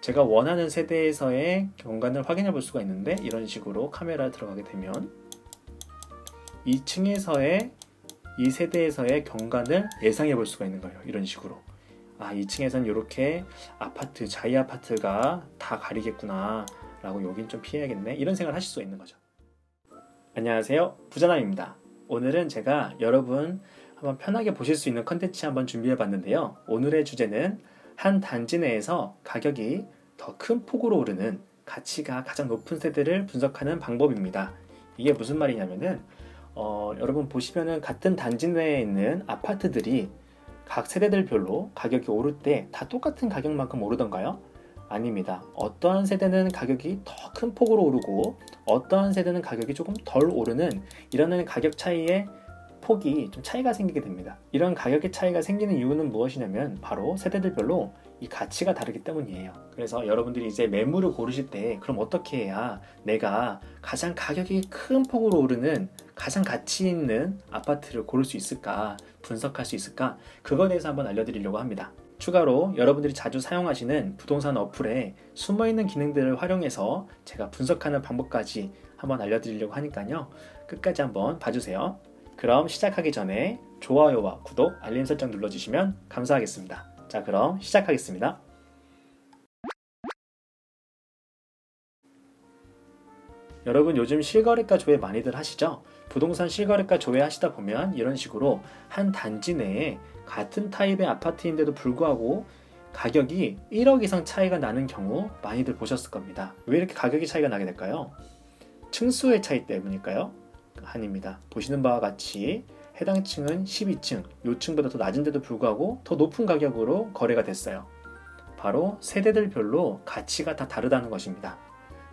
제가 원하는 세대에서의 경관을 확인해 볼 수가 있는데, 이런 식으로 카메라 들어가게 되면 2층에서의 이 세대에서의 경관을 예상해 볼 수가 있는 거예요. 이런 식으로 2층에서는 이렇게 아파트, 자이 아파트가 다 가리겠구나 라고, 여긴 좀 피해야겠네, 이런 생각을 하실 수 있는 거죠. 안녕하세요, 부자남입니다. 오늘은 제가 여러분 한번 편하게 보실 수 있는 컨텐츠 한번 준비해 봤는데요. 오늘의 주제는 한 단지 내에서 가격이 더 큰 폭으로 오르는, 가치가 가장 높은 세대를 분석하는 방법입니다. 이게 무슨 말이냐면은 여러분 보시면은 같은 단지 내에 있는 아파트들이 각 세대들별로 가격이 오를 때 다 똑같은 가격만큼 오르던가요? 아닙니다. 어떠한 세대는 가격이 더 큰 폭으로 오르고 어떠한 세대는 가격이 조금 덜 오르는, 이런 가격 차이의 폭이 좀 차이가 생기게 됩니다. 이런 가격의 차이가 생기는 이유는 무엇이냐면 바로 세대들별로 이 가치가 다르기 때문이에요. 그래서 여러분들이 이제 매물을 고르실 때 그럼 어떻게 해야 내가 가장 가격이 큰 폭으로 오르는, 가장 가치 있는 아파트를 고를 수 있을까, 분석할 수 있을까, 그거에 대해서 한번 알려드리려고 합니다. 추가로 여러분들이 자주 사용하시는 부동산 어플에 숨어있는 기능들을 활용해서 제가 분석하는 방법까지 한번 알려드리려고 하니까요, 끝까지 한번 봐주세요. 그럼 시작하기 전에 좋아요와 구독, 알림 설정 눌러주시면 감사하겠습니다. 자, 그럼 시작하겠습니다. 여러분 요즘 실거래가 조회 많이들 하시죠? 부동산 실거래가 조회 하시다 보면 이런 식으로 한 단지 내에 같은 타입의 아파트인데도 불구하고 가격이 1억 이상 차이가 나는 경우 많이들 보셨을 겁니다. 왜 이렇게 가격이 차이가 나게 될까요? 층수의 차이 때문일까요? 아닙니다. 보시는 바와 같이 해당 층은 12층, 요 층보다 더 낮은데도 불구하고 더 높은 가격으로 거래가 됐어요. 바로 세대들별로 가치가 다 다르다는 것입니다.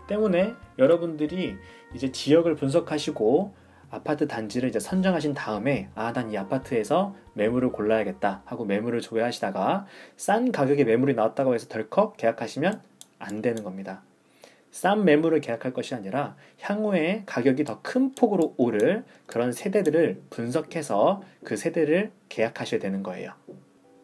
때문에 여러분들이 이제 지역을 분석하시고 아파트 단지를 이제 선정하신 다음에 난 이 아파트에서 매물을 골라야겠다 하고 매물을 조회하시다가 싼 가격에 매물이 나왔다고 해서 덜컥 계약하시면 안 되는 겁니다. 싼 매물을 계약할 것이 아니라 향후에 가격이 더 큰 폭으로 오를 그런 세대들을 분석해서 그 세대를 계약하셔야 되는 거예요.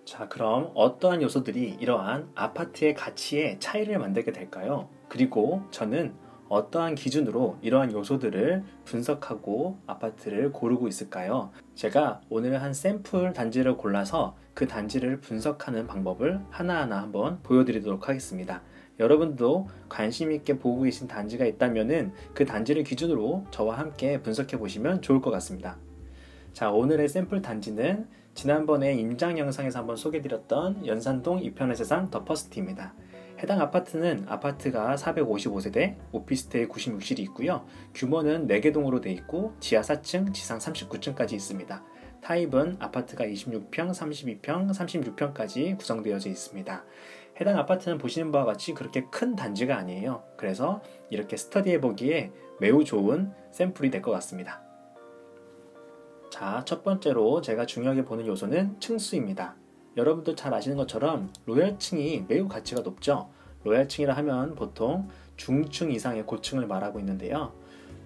자, 그럼 어떠한 요소들이 이러한 아파트의 가치에 차이를 만들게 될까요? 그리고 저는 어떠한 기준으로 이러한 요소들을 분석하고 아파트를 고르고 있을까요? 제가 오늘 한 샘플 단지를 골라서 그 단지를 분석하는 방법을 하나하나 한번 보여드리도록 하겠습니다. 여러분도 관심 있게 보고 계신 단지가 있다면은 그 단지를 기준으로 저와 함께 분석해 보시면 좋을 것 같습니다. 자, 오늘의 샘플 단지는 지난번에 임장 영상에서 한번 소개드렸던 연산동 이편의 세상 더 퍼스트입니다. 해당 아파트는 아파트가 455세대, 오피스텔 96실이 있고요. 규모는 4개 동으로 되어 있고 지하 4층, 지상 39층까지 있습니다. 타입은 아파트가 26평, 32평, 36평까지 구성되어져 있습니다. 해당 아파트는 보시는 바와 같이 그렇게 큰 단지가 아니에요. 그래서 이렇게 스터디해보기에 매우 좋은 샘플이 될 것 같습니다. 자, 첫 번째로 제가 중요하게 보는 요소는 층수입니다. 여러분도 잘 아시는 것처럼 로얄층이 매우 가치가 높죠. 로얄층이라 하면 보통 중층 이상의 고층을 말하고 있는데요.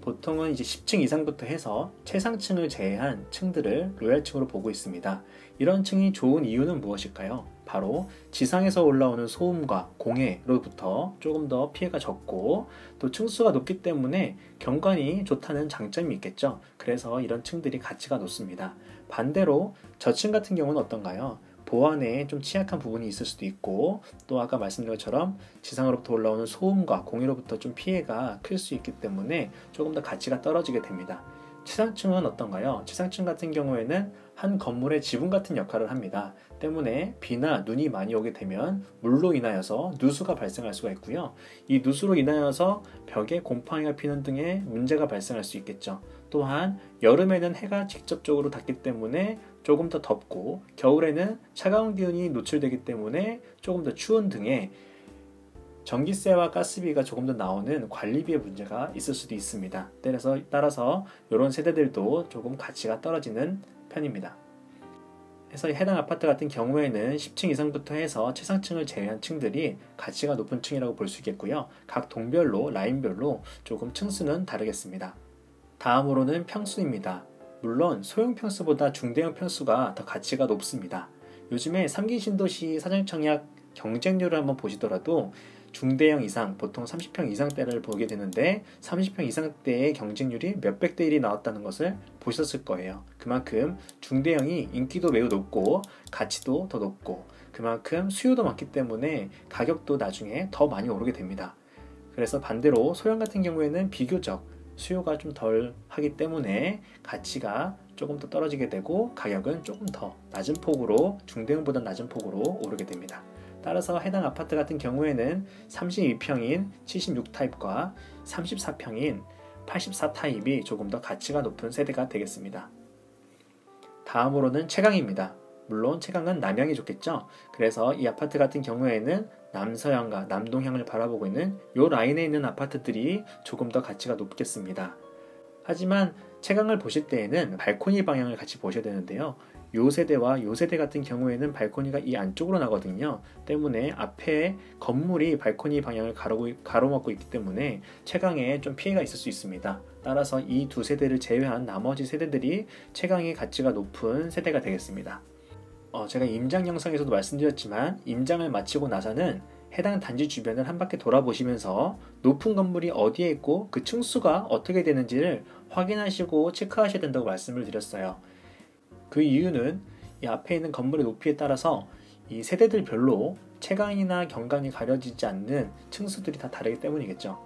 보통은 이제 10층 이상부터 해서 최상층을 제외한 층들을 로얄층으로 보고 있습니다. 이런 층이 좋은 이유는 무엇일까요? 바로 지상에서 올라오는 소음과 공해로부터 조금 더 피해가 적고 또 층수가 높기 때문에 경관이 좋다는 장점이 있겠죠. 그래서 이런 층들이 가치가 높습니다. 반대로 저층 같은 경우는 어떤가요? 보안에 좀 취약한 부분이 있을 수도 있고 또 아까 말씀드린 것처럼 지상으로부터 올라오는 소음과 공해로부터 좀 피해가 클 수 있기 때문에 조금 더 가치가 떨어지게 됩니다. 최상층은 어떤가요? 최상층 같은 경우에는 한 건물의 지붕 같은 역할을 합니다. 때문에 비나 눈이 많이 오게 되면 물로 인하여서 누수가 발생할 수가 있고요. 이 누수로 인하여서 벽에 곰팡이가 피는 등의 문제가 발생할 수 있겠죠. 또한 여름에는 해가 직접적으로 닿기 때문에 조금 더 덥고 겨울에는 차가운 기운이 노출되기 때문에 조금 더 추운 등의 전기세와 가스비가 조금 더 나오는 관리비의 문제가 있을 수도 있습니다. 따라서 이런 세대들도 조금 가치가 떨어지는 편입니다. 그래서 해당 아파트 같은 경우에는 10층 이상부터 해서 최상층을 제외한 층들이 가치가 높은 층이라고 볼 수 있겠고요. 각 동별로, 라인별로 조금 층수는 다르겠습니다. 다음으로는 평수입니다. 물론 소형 평수보다 중대형 평수가 더 가치가 높습니다. 요즘에 3기 신도시 사전청약 경쟁률을 한번 보시더라도 중대형 이상, 보통 30평 이상대를 보게 되는데 30평 이상대의 경쟁률이 몇백 대 1이 나왔다는 것을 보셨을 거예요. 그만큼 중대형이 인기도 매우 높고 가치도 더 높고 그만큼 수요도 많기 때문에 가격도 나중에 더 많이 오르게 됩니다. 그래서 반대로 소형 같은 경우에는 비교적 수요가 좀 덜 하기 때문에 가치가 조금 더 떨어지게 되고 가격은 조금 더 낮은 폭으로, 중대형보다 낮은 폭으로 오르게 됩니다. 따라서 해당 아파트 같은 경우에는 32평인 76 타입과 34평인 84 타입이 조금 더 가치가 높은 세대가 되겠습니다. 다음으로는 채광입니다. 물론 채광은 남향이 좋겠죠. 그래서 이 아파트 같은 경우에는 남서향과 남동향을 바라보고 있는 이 라인에 있는 아파트들이 조금 더 가치가 높겠습니다. 하지만 채광을 보실 때에는 발코니 방향을 같이 보셔야 되는데요. 요 세대와 요 세대 같은 경우에는 발코니가 이 안쪽으로 나거든요. 때문에 앞에 건물이 발코니 방향을 가로막고 있기 때문에 채광에 좀 피해가 있을 수 있습니다. 따라서 이 두 세대를 제외한 나머지 세대들이 채광의 가치가 높은 세대가 되겠습니다. 제가 임장 영상에서도 말씀드렸지만 임장을 마치고 나서는 해당 단지 주변을 한 바퀴 돌아보시면서 높은 건물이 어디에 있고 그 층수가 어떻게 되는지를 확인하시고 체크하셔야 된다고 말씀을 드렸어요. 그 이유는 이 앞에 있는 건물의 높이에 따라서 이 세대들별로 채광이나 경관이 가려지지 않는 층수들이 다 다르기 때문이겠죠.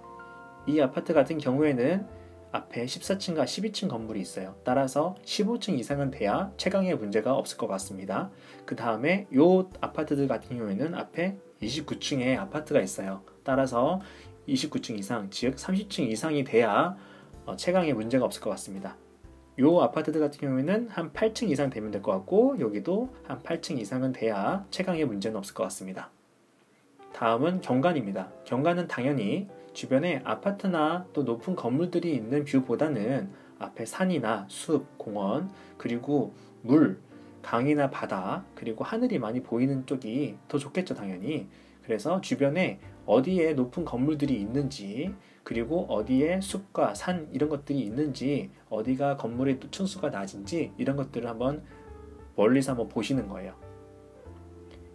이 아파트 같은 경우에는 앞에 14층과 12층 건물이 있어요. 따라서 15층 이상은 돼야 채광에 문제가 없을 것 같습니다. 그 다음에 이 아파트들 같은 경우에는 앞에 29층에 아파트가 있어요. 따라서 29층 이상, 즉 30층 이상이 돼야 채광에 문제가 없을 것 같습니다. 이 아파트들 같은 경우에는 한 8층 이상 되면 될 것 같고 여기도 한 8층 이상은 돼야 채광에 문제는 없을 것 같습니다. 다음은 경관입니다. 경관은 당연히 주변에 아파트나 또 높은 건물들이 있는 뷰보다는 앞에 산이나 숲, 공원, 그리고 물, 강이나 바다, 그리고 하늘이 많이 보이는 쪽이 더 좋겠죠, 당연히. 그래서 주변에 어디에 높은 건물들이 있는지, 그리고 어디에 숲과 산 이런 것들이 있는지, 어디가 건물의 층수가 낮은지 이런 것들을 한번 멀리서 한번 보시는 거예요.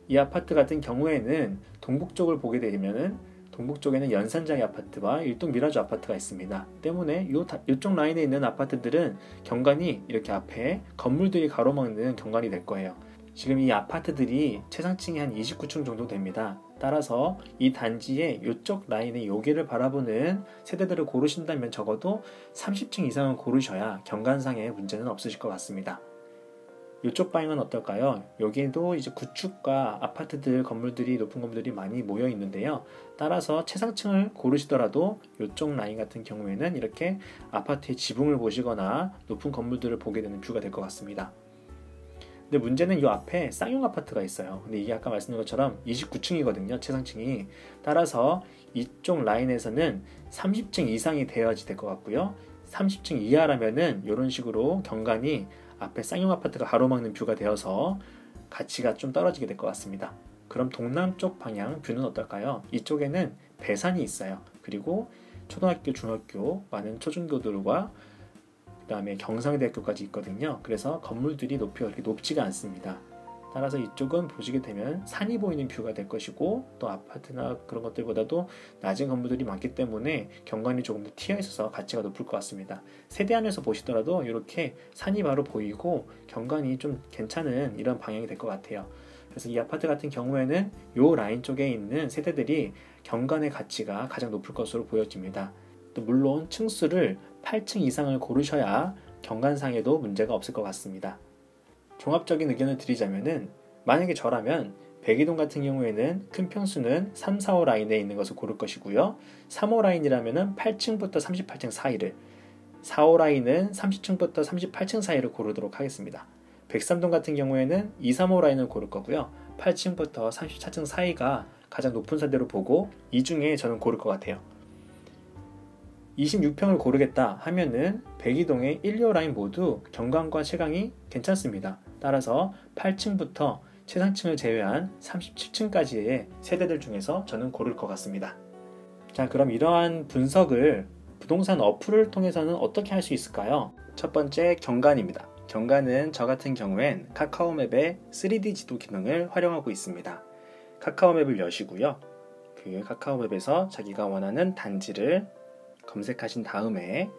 이 아파트 같은 경우에는 동북쪽을 보게 되면은 동북쪽에는 연산장의 아파트와 일동 미라주 아파트가 있습니다. 때문에 이쪽 라인에 있는 아파트들은 경관이 이렇게 앞에 건물들이 가로막는 경관이 될 거예요. 지금 이 아파트들이 최상층이 한 29층 정도 됩니다. 따라서 이 단지의 이쪽 라인의 여기를 바라보는 세대들을 고르신다면 적어도 30층 이상은 고르셔야 경관상의 문제는 없으실 것 같습니다. 이쪽 방향은 어떨까요? 여기에도 이제 구축과 아파트들, 건물들이, 높은 건물들이 많이 모여 있는데요. 따라서 최상층을 고르시더라도 이쪽 라인 같은 경우에는 이렇게 아파트의 지붕을 보시거나 높은 건물들을 보게 되는 뷰가 될 것 같습니다. 근데 문제는 이 앞에 쌍용 아파트가 있어요. 근데 이게 아까 말씀드린 것처럼 29층이거든요, 최상층이. 따라서 이쪽 라인에서는 30층 이상이 되어야지 될 것 같고요. 30층 이하라면은 이런 식으로 경관이 앞에 쌍용 아파트가 가로막는 뷰가 되어서 가치가 좀 떨어지게 될 것 같습니다. 그럼 동남쪽 방향 뷰는 어떨까요? 이쪽에는 배산이 있어요. 그리고 초등학교, 중학교, 많은 초중고들과 그 다음에 경상대학교까지 있거든요. 그래서 건물들이 높이가 그렇게 높지가 않습니다. 따라서 이쪽은 보시게 되면 산이 보이는 뷰가 될 것이고 또 아파트나 그런 것들보다도 낮은 건물들이 많기 때문에 경관이 조금 더 튀어 있어서 가치가 높을 것 같습니다. 세대 안에서 보시더라도 이렇게 산이 바로 보이고 경관이 좀 괜찮은 이런 방향이 될 것 같아요. 그래서 이 아파트 같은 경우에는 이 라인 쪽에 있는 세대들이 경관의 가치가 가장 높을 것으로 보여집니다. 또 물론 층수를 8층 이상을 고르셔야 경관상에도 문제가 없을 것 같습니다. 종합적인 의견을 드리자면은 만약에 저라면 백이동 같은 경우에는 큰 평수는 3, 4, 5 라인에 있는 것을 고를 것이고요. 3, 5 라인이라면은 8층부터 38층 사이를, 4, 5 라인은 30층부터 38층 사이를 고르도록 하겠습니다. 백삼동 같은 경우에는 2, 3, 5 라인을 고를 거고요. 8층부터 34층 사이가 가장 높은 세대로 보고 이 중에 저는 고를 것 같아요. 26평을 고르겠다 하면은 백이동의 1, 2호 라인 모두 경관과 채광이 괜찮습니다. 따라서 8층부터 최상층을 제외한 37층까지의 세대들 중에서 저는 고를 것 같습니다. 자, 그럼 이러한 분석을 부동산 어플을 통해서는 어떻게 할 수 있을까요? 첫 번째, 경관입니다. 경관은 저 같은 경우엔 카카오맵의 3D 지도 기능을 활용하고 있습니다. 카카오맵을 여시고요. 그 카카오맵에서 자기가 원하는 단지를 검색하신 다음에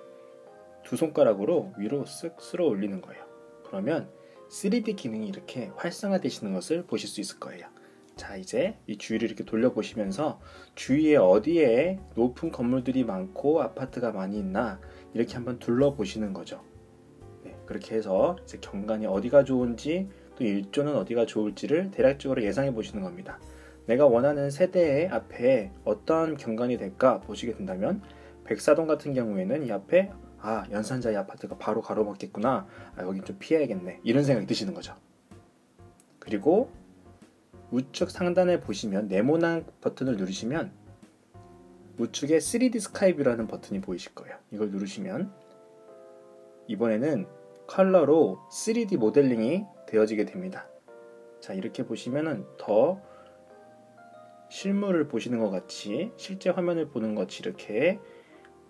두 손가락으로 위로 쓱 쓸어 올리는 거예요. 그러면 3D 기능이 이렇게 활성화되시는 것을 보실 수 있을 거예요. 자, 이제 이 주위를 이렇게 돌려보시면서 주위에 어디에 높은 건물들이 많고 아파트가 많이 있나 이렇게 한번 둘러보시는 거죠. 네, 그렇게 해서 이제 경관이 어디가 좋은지 또 일조는 어디가 좋을지를 대략적으로 예상해 보시는 겁니다. 내가 원하는 세대의 앞에 어떤 경관이 될까 보시게 된다면 백사동 같은 경우에는 이 앞에 연산자의 아파트가 바로 가로막겠구나. 여긴 좀 피해야겠네. 이런 생각이 드시는 거죠. 그리고 우측 상단에 보시면 네모난 버튼을 누르시면 우측에 3D 스카이뷰라는 버튼이 보이실 거예요. 이걸 누르시면 이번에는 컬러로 3D 모델링이 되어지게 됩니다. 자, 이렇게 보시면은 더 실물을 보시는 것 같이 실제 화면을 보는 것 같이 이렇게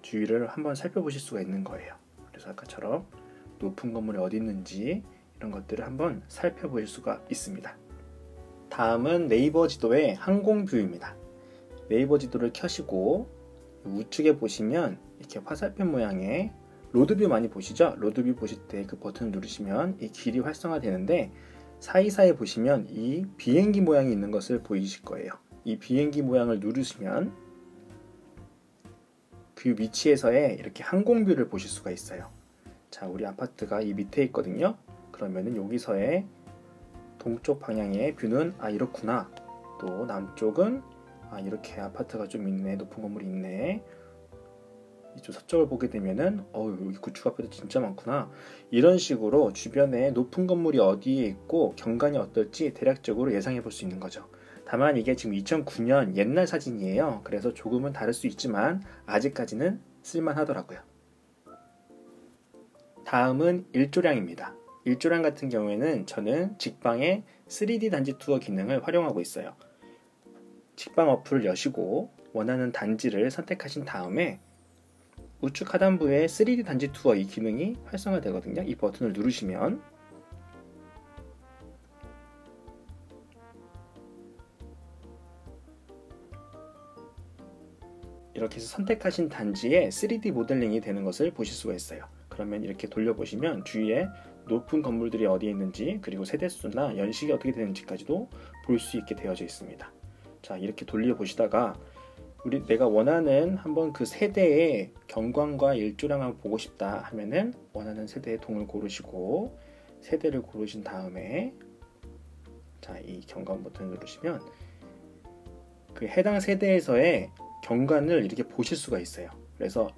주위를 한번 살펴보실 수가 있는 거예요. 그래서 아까처럼 높은 건물이 어디 있는지 이런 것들을 한번 살펴보실 수가 있습니다. 다음은 네이버 지도의 항공뷰입니다. 네이버 지도를 켜시고 우측에 보시면 이렇게 화살표 모양의 로드뷰 많이 보시죠? 로드뷰 보실 때 그 버튼을 누르시면 이 길이 활성화되는데 사이사이에 보시면 이 비행기 모양이 있는 것을 보이실 거예요. 이 비행기 모양을 누르시면 그 위치에서의 이렇게 항공뷰를 보실 수가 있어요. 자, 우리 아파트가 이 밑에 있거든요. 그러면은 여기서의 동쪽 방향의 뷰는 이렇구나. 또 남쪽은 이렇게 아파트가 좀 있네. 높은 건물이 있네. 이쪽 서쪽을 보게 되면은 여기 구축 아파트 진짜 많구나. 이런 식으로 주변에 높은 건물이 어디에 있고 경관이 어떨지 대략적으로 예상해 볼 수 있는 거죠. 다만 이게 지금 2009년 옛날 사진이에요. 그래서 조금은 다를 수 있지만 아직까지는 쓸만하더라고요. 다음은 일조량입니다. 일조량 같은 경우에는 저는 직방의 3D 단지 투어 기능을 활용하고 있어요. 직방 어플을 여시고 원하는 단지를 선택하신 다음에 우측 하단부에 3D 단지 투어 이 기능이 활성화되거든요. 이 버튼을 누르시면 이렇게 해서 선택하신 단지에 3D 모델링이 되는 것을 보실 수가 있어요. 그러면 이렇게 돌려보시면 주위에 높은 건물들이 어디에 있는지 그리고 세대수나 연식이 어떻게 되는지까지도 볼 수 있게 되어져 있습니다. 자, 이렇게 돌려보시다가 내가 원하는 한번 그 세대의 경관과 일조량을 보고 싶다 하면은 원하는 세대의 동을 고르시고 세대를 고르신 다음에 자, 이 경관 버튼을 누르시면 그 해당 세대에서의 경관을 이렇게 보실 수가 있어요. 그래서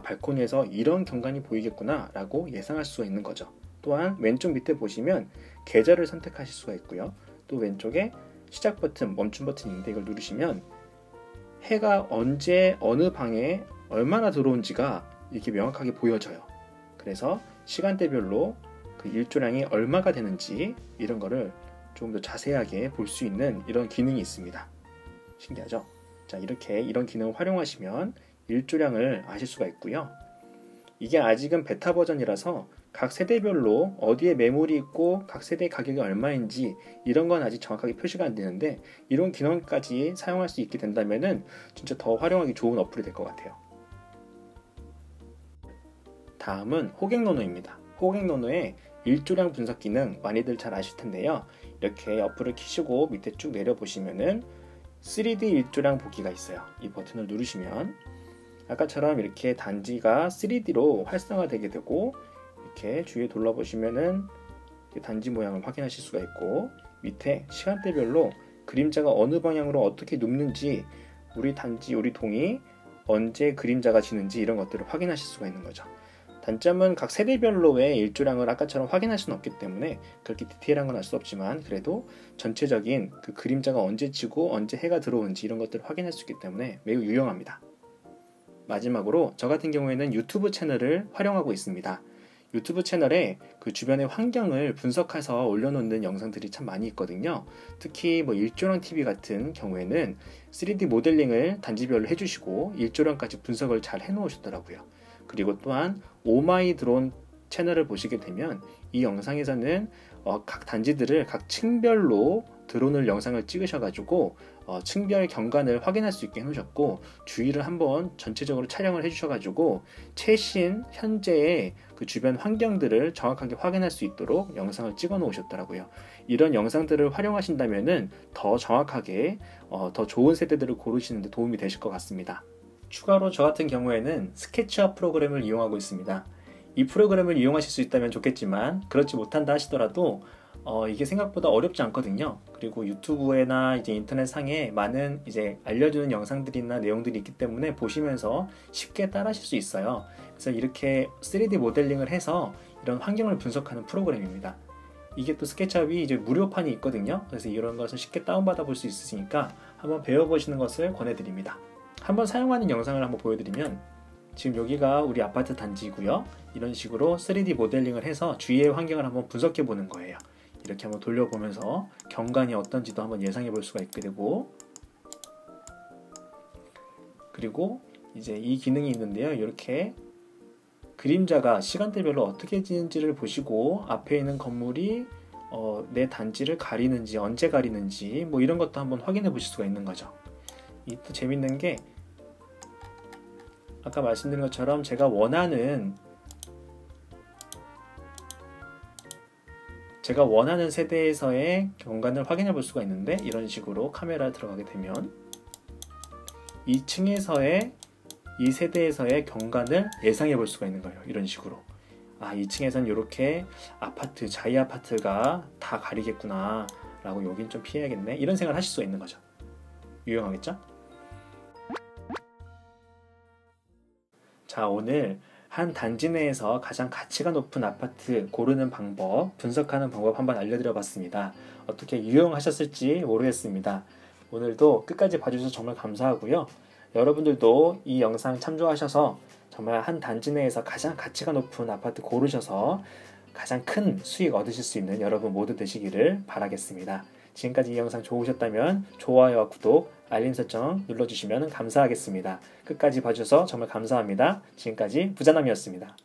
발코니에서 이런 경관이 보이겠구나 라고 예상할 수가 있는 거죠. 또한 왼쪽 밑에 보시면 계절을 선택하실 수가 있고요. 또 왼쪽에 시작 버튼, 멈춤 버튼이 있는데 이걸 누르시면 해가 언제 어느 방에 얼마나 들어온지가 이렇게 명확하게 보여져요. 그래서 시간대별로 그 일조량이 얼마가 되는지 이런 거를 조금 더 자세하게 볼 수 있는 이런 기능이 있습니다. 신기하죠? 자, 이렇게 이런 기능을 활용하시면 일조량을 아실 수가 있고요. 이게 아직은 베타 버전이라서 각 세대별로 어디에 매물이 있고 각 세대 가격이 얼마인지 이런 건 아직 정확하게 표시가 안 되는데 이런 기능까지 사용할 수 있게 된다면은 진짜 더 활용하기 좋은 어플이 될 것 같아요. 다음은 호객노노입니다. 호객노노의 일조량 분석 기능 많이들 잘 아실 텐데요. 이렇게 어플을 키시고 밑에 쭉 내려보시면은 3D 일조량 보기가 있어요. 이 버튼을 누르시면 아까처럼 이렇게 단지가 3D로 활성화되게 되고 이렇게 주위에 둘러보시면은 단지 모양을 확인하실 수가 있고 밑에 시간대별로 그림자가 어느 방향으로 어떻게 눕는지 우리 단지, 우리 동이 언제 그림자가 지는지 이런 것들을 확인하실 수가 있는 거죠. 단점은 각 세대별로의 일조량을 아까처럼 확인할 수는 없기 때문에 그렇게 디테일한 건 알 수 없지만 그래도 전체적인 그 그림자가 언제 지고 언제 해가 들어오는지 이런 것들을 확인할 수 있기 때문에 매우 유용합니다. 마지막으로 저 같은 경우에는 유튜브 채널을 활용하고 있습니다. 유튜브 채널에 그 주변의 환경을 분석해서 올려놓는 영상들이 참 많이 있거든요. 특히 일조량 TV 같은 경우에는 3D 모델링을 단지별로 해주시고 일조량까지 분석을 잘 해놓으셨더라고요. 그리고 또한 오마이 드론 채널을 보시게 되면 이 영상에서는 각 단지들을 각 층별로 드론을 영상을 찍으셔가지고 층별 경관을 확인할 수 있게 해놓으셨고, 주위를 한번 전체적으로 촬영을 해주셔가지고 최신 현재의 그 주변 환경들을 정확하게 확인할 수 있도록 영상을 찍어 놓으셨더라고요. 이런 영상들을 활용하신다면은 더 정확하게 더 좋은 세대들을 고르시는 데 도움이 되실 것 같습니다. 추가로 저 같은 경우에는 스케치업 프로그램을 이용하고 있습니다. 이 프로그램을 이용하실 수 있다면 좋겠지만 그렇지 못한다 하시더라도 이게 생각보다 어렵지 않거든요. 그리고 유튜브에나 이제 인터넷 상에 많은 이제 알려주는 영상들이나 내용들이 있기 때문에 보시면서 쉽게 따라 하실 수 있어요. 그래서 이렇게 3D 모델링을 해서 이런 환경을 분석하는 프로그램입니다. 이게 또 스케치업이 이제 무료판이 있거든요. 그래서 이런 것을 쉽게 다운받아 볼 수 있으니까 한번 배워보시는 것을 권해드립니다. 한번 사용하는 영상을 한번 보여드리면, 지금 여기가 우리 아파트 단지이고요. 이런 식으로 3D 모델링을 해서 주위의 환경을 한번 분석해 보는 거예요. 이렇게 한번 돌려보면서 경관이 어떤지도 한번 예상해 볼 수가 있게 되고, 그리고 이제 이 기능이 있는데요. 이렇게 그림자가 시간대별로 어떻게 지는지를 보시고 앞에 있는 건물이 내 단지를 가리는지 언제 가리는지 뭐 이런 것도 한번 확인해 보실 수가 있는 거죠. 이 또 재밌는 게, 아까 말씀드린 것처럼 제가 원하는 세대에서의 경관을 확인해 볼 수가 있는데, 이런 식으로 카메라 들어가게 되면 2층에서의 이 세대에서의 경관을 예상해 볼 수가 있는 거예요. 이런 식으로 2층에서는 이렇게 아파트, 자이 아파트가 다 가리겠구나 라고, 여긴 좀 피해야겠네, 이런 생각을 하실 수가 있는 거죠. 유용하겠죠? 자, 오늘 한 단지 내에서 가장 가치가 높은 아파트 고르는 방법, 분석하는 방법 한번 알려드려 봤습니다. 어떻게 유용하셨을지 모르겠습니다. 오늘도 끝까지 봐주셔서 정말 감사하고요. 여러분들도 이 영상 참조하셔서 정말 한 단지 내에서 가장 가치가 높은 아파트 고르셔서 가장 큰 수익 얻으실 수 있는 여러분 모두 되시기를 바라겠습니다. 지금까지 이 영상 좋으셨다면 좋아요와 구독, 알림 설정 눌러주시면 감사하겠습니다. 끝까지 봐주셔서 정말 감사합니다. 지금까지 부자남이었습니다.